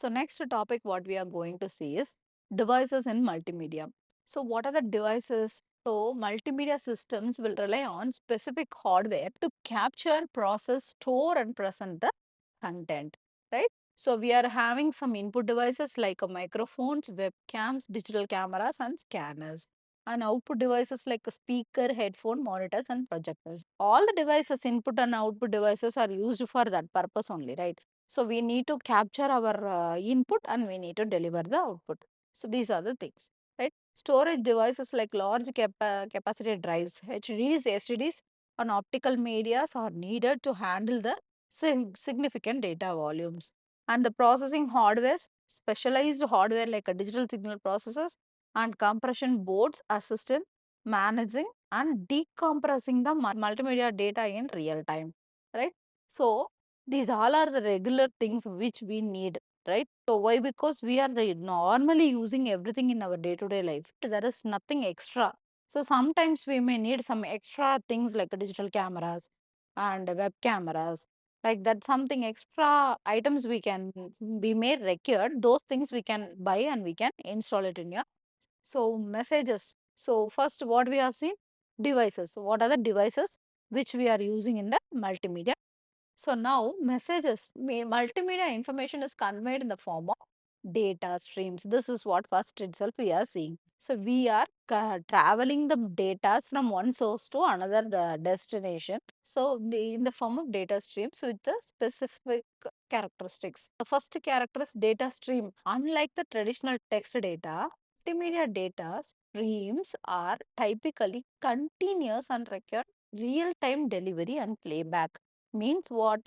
next topic what we are going to see is devices in multimedia. So what are the devices? So multimedia systems will rely on specific hardware to capture, process, store and present the content, right? So we are having some input devices like microphones, webcams, digital cameras and scanners, and output devices like a speaker, headphone, monitors and projectors. All the devices, input and output devices, are used for that purpose only, right? So we need to capture our input and we need to deliver the output. So these are the things, right? Storage devices like large capacity drives, HDDs, SSDs, and optical medias are needed to handle the significant data volumes. And the processing hardware, specialized hardware like a digital signal processors and compression boards assist in managing and decompressing the multimedia data in real time, right? So these all are the regular things which we need, right? So why? Because we are normally using everything in our day-to-day life. There is nothing extra. So sometimes we may need some extra things like digital cameras and web cameras, like that. Something extra items we may require. Those things we can buy and we can install it in your. So messages. So first, what we have seen, devices. So what are the devices which we are using in the multimedia? So now messages, multimedia information is conveyed in the form of data streams. This is what first itself we are seeing. So we are traveling the data from one source to another destination. So in the form of data streams with the specific characteristics. The first character is data stream. Unlike the traditional text data, multimedia data streams are typically continuous and require real-time delivery and playback. Means what?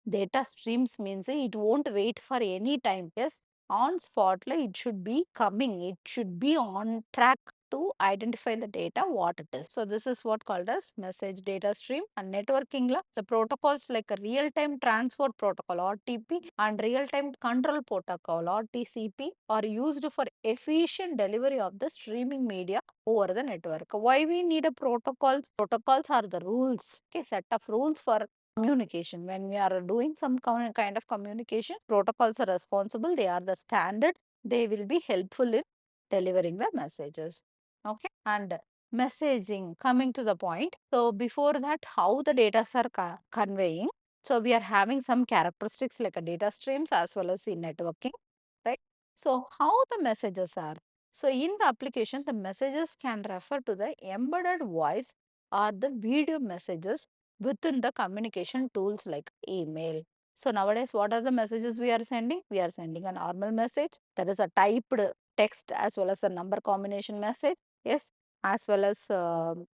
Data streams means it won't wait for any time. Yes, on spotlight it should be coming. It should be on track to identify the data what it is. So this is what called as message data stream. And networking la, the protocols like a real-time transport protocol or TP and real-time control protocol or TCP are used for efficient delivery of the streaming media over the network. Why we need a protocols? Protocols are the rules, okay, set of rules for communication. When we are doing some kind of communication, protocols are responsible. They are the standards. They will be helpful in delivering the messages. Okay, and messaging, coming to the point. So before that, how the data are conveying. So we are having some characteristics like a data streams as well as in networking, right? So how the messages are. So in the application, the messages can refer to the embedded voice or the video messages within the communication tools like email. So nowadays, what are the messages we are sending? We are sending a normal message. That is a typed text as well as a number combination message. Yes, as well as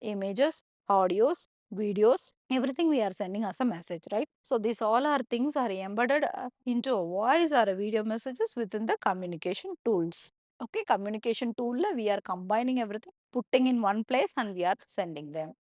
images, audios, videos, everything we are sending as a message, right? So these all are things are embedded into a voice or a video messages within the communication tools. Okay, communication tool, we are combining everything, putting in one place and we are sending them.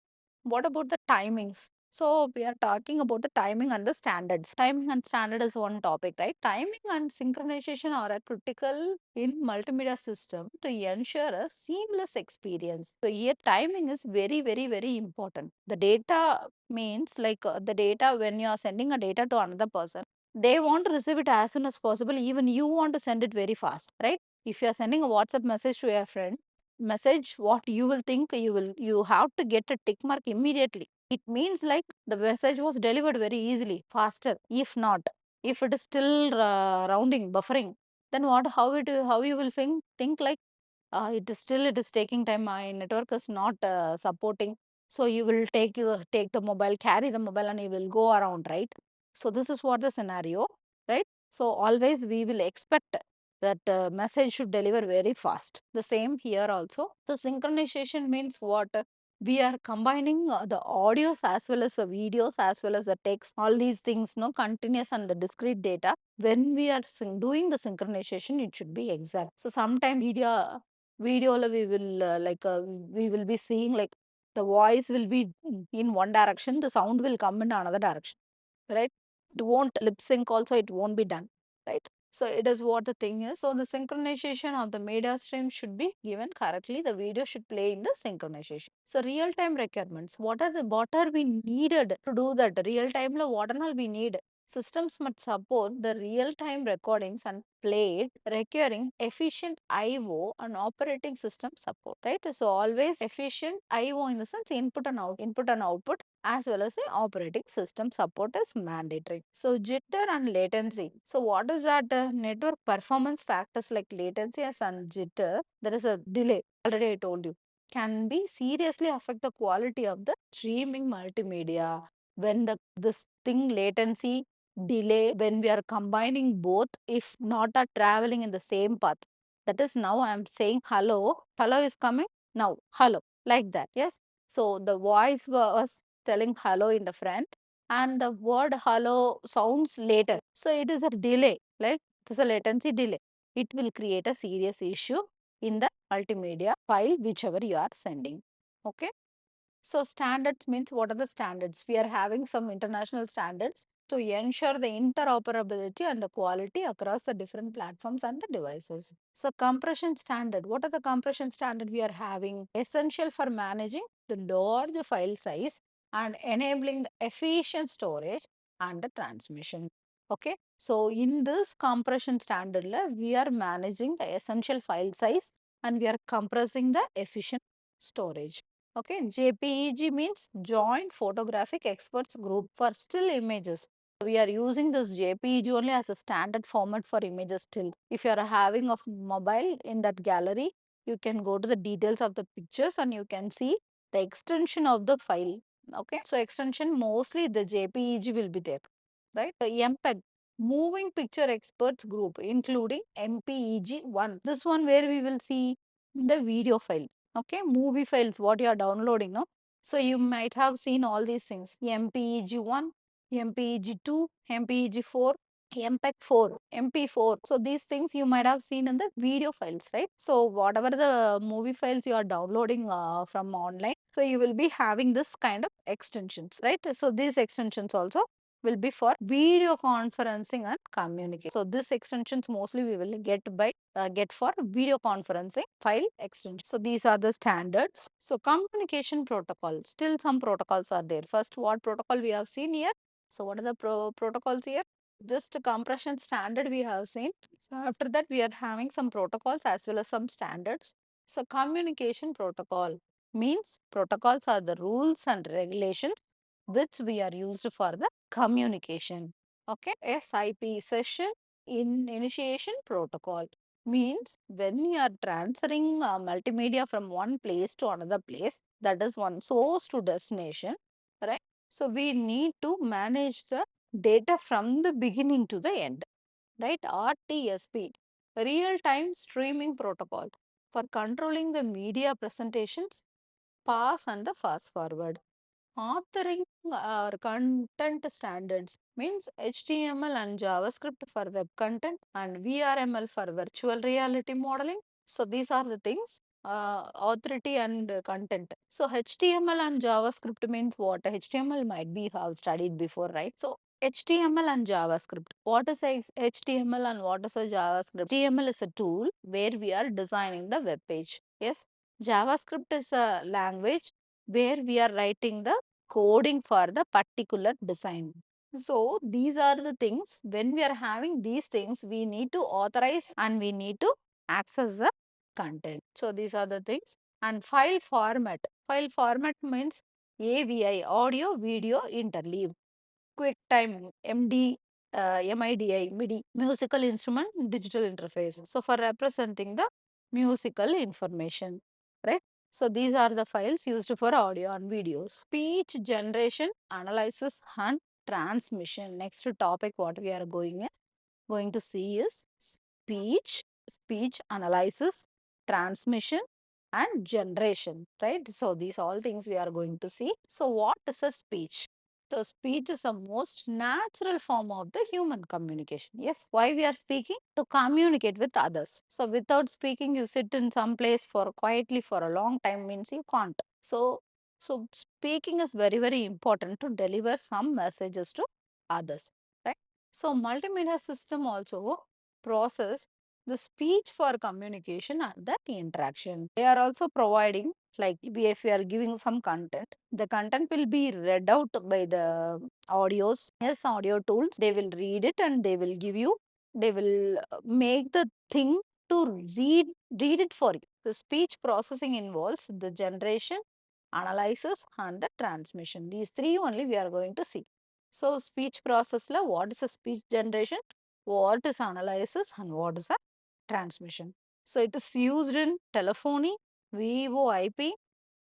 What about the timings? So we are talking about the timing and the standards. Timing and standard is one topic, right? Timing and synchronization are a critical in multimedia system to ensure a seamless experience. So here timing is very, very, very important. The data means like the data when you are sending a data to another person, they want to receive it as soon as possible. Even you want to send it very fast, right? If you are sending a WhatsApp message to your friend, message what you will think, you have to get a tick mark immediately. It means like the message was delivered very easily, faster. If not, if it is still rounding, buffering, then what? How you will think like it is taking time. My network is not supporting. So you will take the mobile, carry the mobile, and you will go around, right? So this is what the scenario, right? So always we will expect that message should deliver very fast. The same here also. So synchronization means what? We are combining the audios as well as the videos as well as the text. All these things, no, continuous and the discrete data. When we are doing the synchronization, it should be exact. So sometimes video we will we will be seeing like the voice will be in one direction, the sound will come in another direction, right? It won't lip sync also, it won't be done, right? So it is what the thing is. So the synchronization of the media stream should be given correctly. The video should play in the synchronization. So real time requirements. What are we needed to do that? Real time lo what and all we need. Systems must support the real-time recordings and played, requiring efficient I/O and operating system support, right? So always efficient I/O in the sense input and output, as well as the operating system support is mandatory. So jitter and latency. So what is that? Network performance factors like latency and jitter, there is a delay. Already I told you can be seriously affect the quality of the streaming multimedia when the this thing latency delay when we are combining both if not are traveling in the same path. That is now I am saying hello is coming now, hello, like that. Yes. So the voice was telling hello in the front and the word hello sounds later. So it is a delay, like it is a latency delay. It will create a serious issue in the multimedia file whichever you are sending. Okay. So standards means what are the standards? We are having some international standards to ensure the interoperability and the quality across the different platforms and the devices. So compression standard, what are the compression standard we are having? Essential for managing the large file size and enabling the efficient storage and the transmission. Okay. So in this compression standard, we are managing the essential file size and we are compressing the efficient storage. Okay, JPEG means Joint Photographic Experts Group for still images. We are using this JPEG only as a standard format for images still. If you are having a mobile in that gallery, you can go to the details of the pictures and you can see the extension of the file. Okay, so extension mostly the JPEG will be there, right? The MPEG, Moving Picture Experts Group, including MPEG-1. This one where we will see the video file. Okay, movie files what you are downloading, no? So you might have seen all these things: mpeg1, mpeg2, mpeg4, mpeg4, mp4. So these things you might have seen in the video files, right? So whatever the movie files you are downloading from online, so you will be having this kind of extensions, right? So these extensions also will be for video conferencing and communication. So this extensions mostly we will get for video conferencing file extension. So these are the standards. So communication protocol, still some protocols are there. First, what protocol we have seen here? So what are the protocols here? Just a compression standard we have seen. So after that we are having some protocols as well as some standards. So communication protocol means protocols are the rules and regulations which we are used for the communication. Okay, SIP, session in initiation protocol, means when you are transferring multimedia from one place to another place, that is one source to destination, right? So we need to manage the data from the beginning to the end, right? RTSP, real time streaming protocol, for controlling the media presentations, pass and the fast forward. Authoring or content standards means HTML and JavaScript for web content and VRML for virtual reality modeling. So these are the things, authority and content. So HTML and JavaScript means what? HTML might be have studied before, right? So HTML and JavaScript. What is HTML and what is a JavaScript? HTML is a tool where we are designing the web page. Yes. JavaScript is a language where we are writing the coding for the particular design. So these are the things, when we are having these things, we need to authorize and we need to access the content. So these are the things. And file format. File format means AVI, audio video interleave. QuickTime, MIDI, musical instrument digital interface. So for representing the musical information, right? So these are the files used for audio and videos. Speech generation, analysis and transmission. Next topic what we are going to see is speech analysis, transmission and generation, right? So these all things we are going to see. So what is a speech? So speech is the most natural form of the human communication. Yes, why we are speaking? To communicate with others. So without speaking, you sit in some place for quietly for a long time means you can't. So speaking is very, very important to deliver some messages to others, right? So multimedia system also process the speech for communication and the interaction. They are also providing, like if we are giving some content, the content will be read out by the audios. Yes, audio tools, they will read it and they will give you, they will make the thing to read it for you. The speech processing involves the generation, analysis and the transmission. These three only we are going to see. So speech process la, what is a speech generation, what is analysis and what is a transmission. So it is used in telephony, VoIP,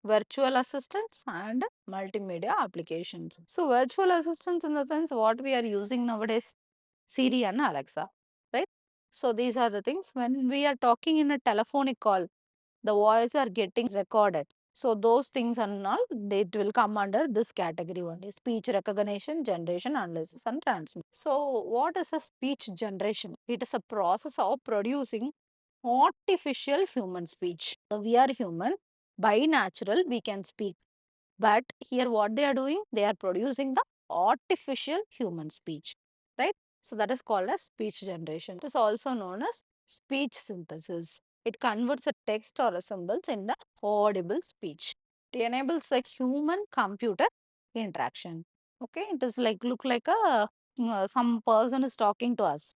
virtual assistants and multimedia applications. So virtual assistants in the sense what we are using nowadays, Siri and Alexa, right? So these are the things when we are talking in a telephonic call, the voice are getting recorded. So those things and all, it will come under this category only: speech recognition, generation, analysis and transmission. So what is a speech generation? It is a process of producing artificial human speech. So we are human, by natural we can speak, but here what they are doing, they are producing the artificial human speech, right? So that is called as speech generation. It is also known as speech synthesis. It converts a text or a symbols in the audible speech. It enables a human computer interaction. Okay, it is like look like a some person is talking to us.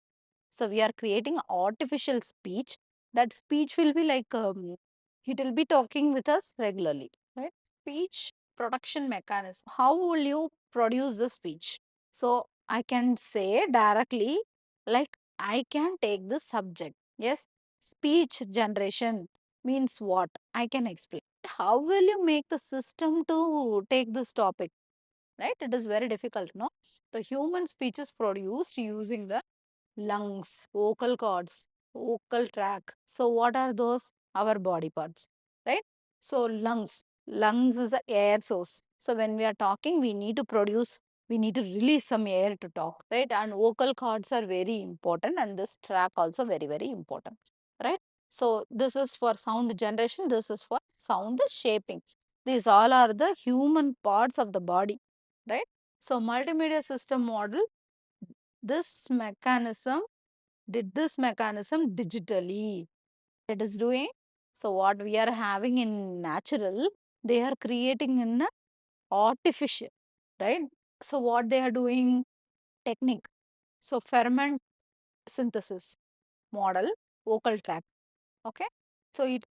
So we are creating artificial speech. That speech will be like it will be talking with us regularly, right? Speech production mechanism. How will you produce the speech? So I can say directly, like I can take the subject. Yes, speech generation means what? I can explain. How will you make the system to take this topic? Right? It is very difficult, no? The human speech is produced using the lungs, vocal cords, vocal tract. So what are those? Our body parts, right? So lungs, lungs is the air source. So when we are talking, we need to produce, we need to release some air to talk, right? And vocal cords are very important, and this track also very, very important, right? So this is for sound generation, this is for sound shaping. These all are the human parts of the body, right? So multimedia system model, this mechanism did this mechanism digitally. It is doing. So what we are having in natural, they are creating in a artificial, right? So what they are doing, technique. So ferment synthesis model, vocal tract. Okay. So it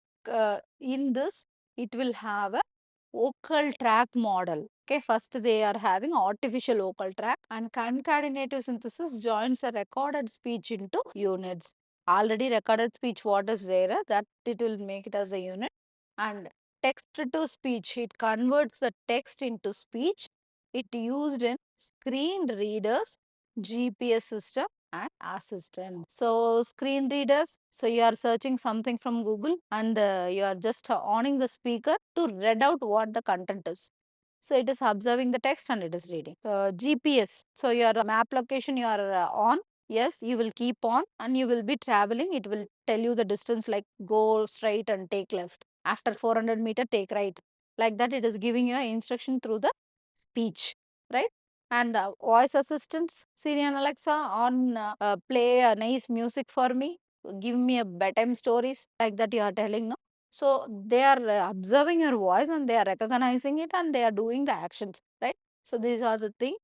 in this it will have a vocal track model. Okay, first they are having artificial vocal track, and concatenative synthesis joins a recorded speech into units. Already recorded speech, what is there, that it will make it as a unit. And text to speech, it converts the text into speech. It used in screen readers, GPS system and assistant. So screen readers, so you are searching something from Google and you are just owning the speaker to read out what the content is. So it is observing the text and it is reading. GPS, so your map location you are on. Yes, you will keep on and you will be traveling. It will tell you the distance, like go straight and take left. After 400 meter, take right. Like that, it is giving you an instruction through the speech, right? And the voice assistants, Siri and Alexa, on play a nice music for me, give me a bedtime stories, like that you are telling, no? So they are observing your voice and they are recognizing it and they are doing the actions, right? So these are the things.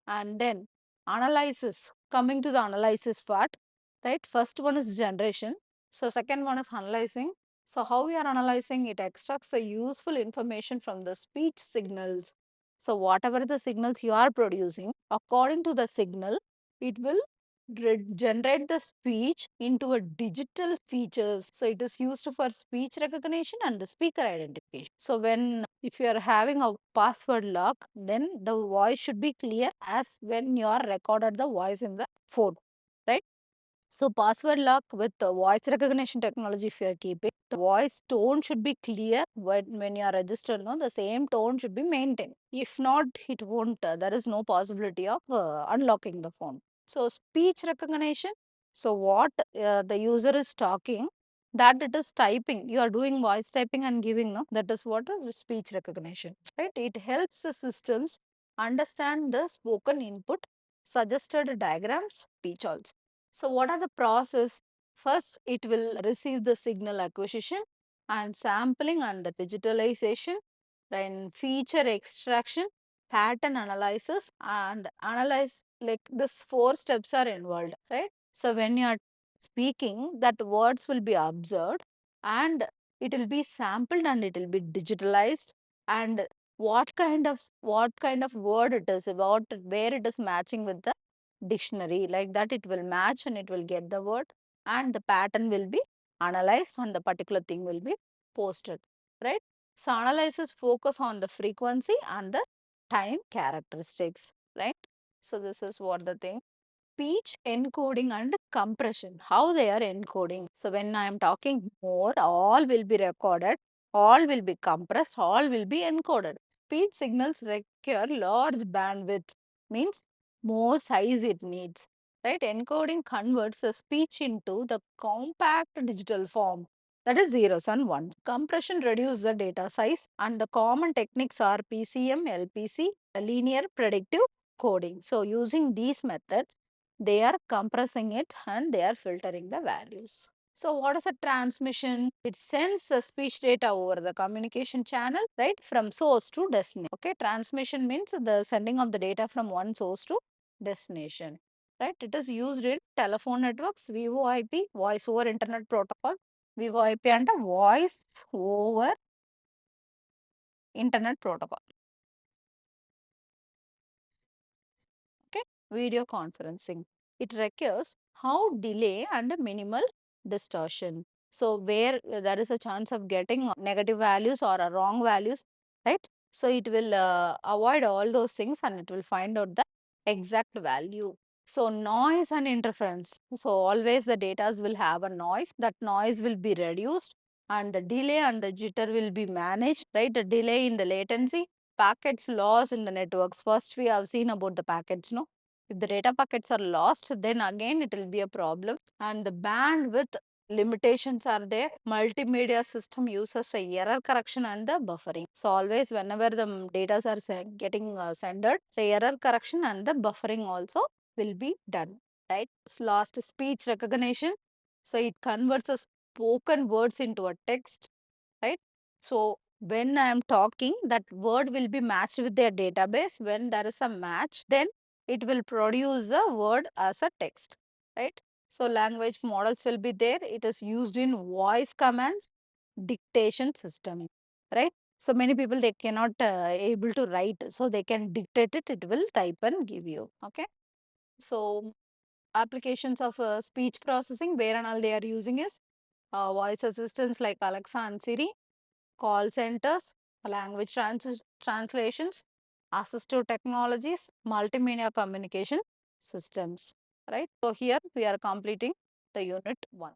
And then analysis, coming to the analysis part, right? First one is generation. So second one is analyzing. So how we are analyzing, it extracts the useful information from the speech signals. So whatever the signals you are producing, according to the signal, it will generate the speech into a digital features. So it is used for speech recognition and the speaker identification. So when if you are having a password lock, then the voice should be clear as when you are recorded the voice in the phone, right? So password lock with the voice recognition technology, if you are keeping, the voice tone should be clear when you are registered. No, the same tone should be maintained. If not, it won't. There is no possibility of unlocking the phone. So speech recognition. So what the user is talking, that it is typing. You are doing voice typing and giving. No, that is what speech recognition. Right. It helps the systems understand the spoken input, suggested diagrams, speech also. So what are the process? First, it will receive the signal acquisition and sampling and the digitalization, then feature extraction, pattern analysis, and analyze, like this four steps are involved, right? So when you are speaking, that words will be observed and it will be sampled and it will be digitalized, and what kind of word it is about, where it is matching with the dictionary, like that it will match and it will get the word, and the pattern will be analyzed and the particular thing will be posted, right? So analysis focus on the frequency and the time characteristics, right? So this is what the thing. Speech encoding and compression, how they are encoding. So when I am talking more, all will be recorded, all will be compressed, all will be encoded. Speech signals require large bandwidth, means more size it needs, right? Encoding converts the speech into the compact digital form, that is zeros and ones. Compression reduces the data size, and the common techniques are PCM, LPC, linear predictive coding. So using these methods, they are compressing it and they are filtering the values. So what is a transmission? It sends the speech data over the communication channel, right, from source to destination. Okay, transmission means the sending of the data from one source to destination, right? It is used in telephone networks, VoIP, voice over internet protocol, VoIP and a voice over internet protocol. Okay, video conferencing. It requires how delay and minimal distortion. So where there is a chance of getting negative values or wrong values, right? So it will avoid all those things and it will find out the exact value. So noise and interference. So always the data will have a noise. That noise will be reduced and the delay and the jitter will be managed, right? The delay in the latency, packets lost in the networks. First, we have seen about the packets, no? If the data packets are lost, then again it will be a problem. And the bandwidth limitations are there. Multimedia system uses a error correction and the buffering. So always whenever the data are getting sended, the error correction and the buffering also will be done, right? So last, speech recognition. So it converts a spoken words into a text, right? So when I am talking, that word will be matched with their database. When there is a match, then it will produce the word as a text, right? So language models will be there. It is used in voice commands, dictation system, right? So many people, they cannot able to write, so they can dictate it. It will type and give you. Okay. So applications of speech processing, where and all they are using is voice assistants like Alexa and Siri, call centers, language translations, assistive technologies, multimedia communication systems, right? So here we are completing the unit 1.